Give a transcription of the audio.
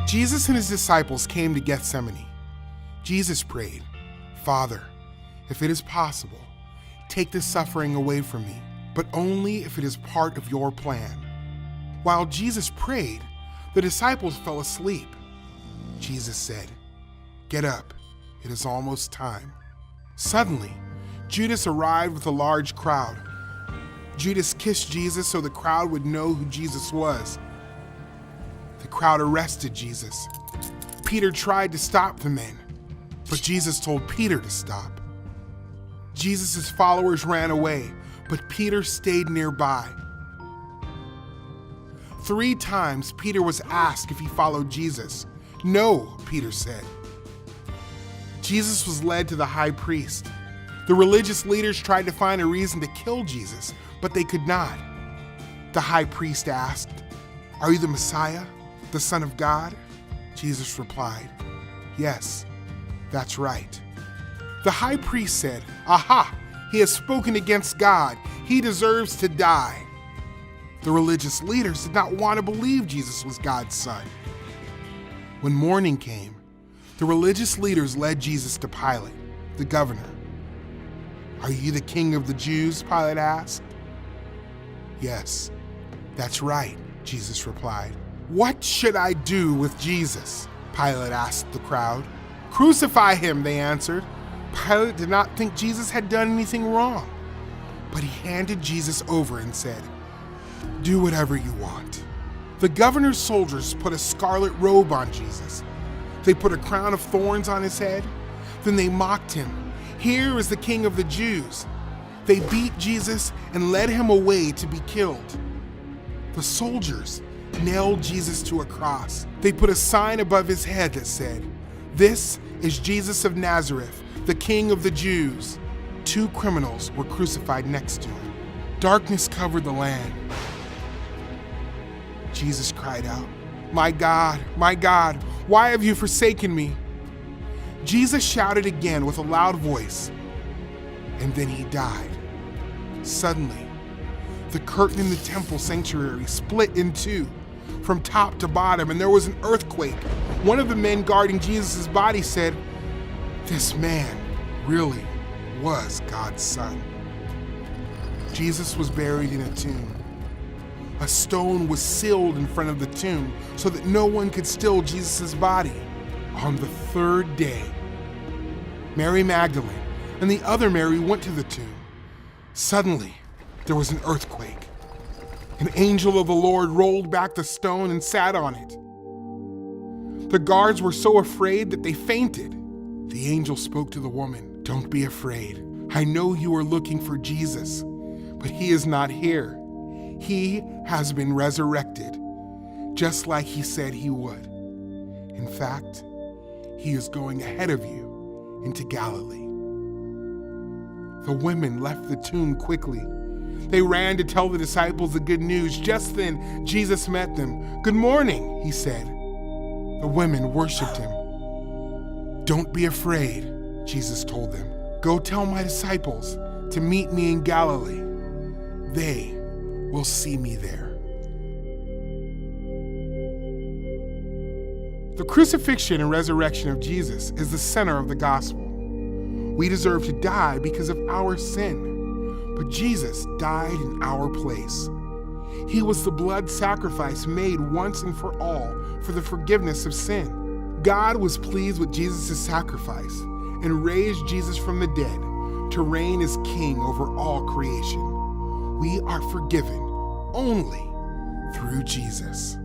Jesus and his disciples came to Gethsemane. Jesus prayed, "Father, if it is possible, take this suffering away from me, but only if it is part of your plan." While Jesus prayed, the disciples fell asleep. Jesus said, "Get up, it is almost time." Suddenly, Judas arrived with a large crowd. Judas kissed Jesus so the crowd would know who Jesus was. The crowd arrested Jesus. Peter tried to stop the men, but Jesus told Peter to stop. Jesus' followers ran away, but Peter stayed nearby. 3 times Peter was asked if he followed Jesus. "No," Peter said. Jesus was led to the high priest. The religious leaders tried to find a reason to kill Jesus, but they could not. The high priest asked, "Are you the Messiah, the Son of God?" Jesus replied, "Yes, that's right." The high priest said, "Aha, he has spoken against God. He deserves to die." The religious leaders did not want to believe Jesus was God's son. When morning came, the religious leaders led Jesus to Pilate, the governor. "Are you the king of the Jews?" Pilate asked. "Yes, that's right," Jesus replied. "What should I do with Jesus?" Pilate asked the crowd. "Crucify him," they answered. Pilate did not think Jesus had done anything wrong, but he handed Jesus over and said, "Do whatever you want." The governor's soldiers put a scarlet robe on Jesus. They put a crown of thorns on his head. Then they mocked him. "Here is the King of the Jews." They beat Jesus and led him away to be killed. The soldiers nailed Jesus to a cross. They put a sign above his head that said, "This is Jesus of Nazareth, the King of the Jews." 2 criminals were crucified next to him. Darkness covered the land. Jesus cried out, my God, why have you forsaken me?" Jesus shouted again with a loud voice, and then he died. Suddenly, the curtain in the temple sanctuary split in 2, from top to bottom, and there was an earthquake. One of the men guarding Jesus' body said, "This man really was God's son." Jesus was buried in a tomb. A stone was sealed in front of the tomb so that no one could steal Jesus' body. On the 3rd day, Mary Magdalene and the other Mary went to the tomb. Suddenly, there was an earthquake. An angel of the Lord rolled back the stone and sat on it. The guards were so afraid that they fainted. The angel spoke to the woman, "Don't be afraid. I know you are looking for Jesus, but he is not here. He has been resurrected, just like he said he would. In fact, he is going ahead of you into Galilee." The women left the tomb quickly. They ran to tell the disciples the good news. Just then, Jesus met them. "Good morning," he said. The women worshiped him. "Don't be afraid," Jesus told them. "Go tell my disciples to meet me in Galilee. They will see me there." The crucifixion and resurrection of Jesus is the center of the gospel. We deserve to die because of our sin, but Jesus died in our place. He was the blood sacrifice made once and for all for the forgiveness of sin. God was pleased with Jesus' sacrifice and raised Jesus from the dead to reign as King over all creation. We are forgiven only through Jesus.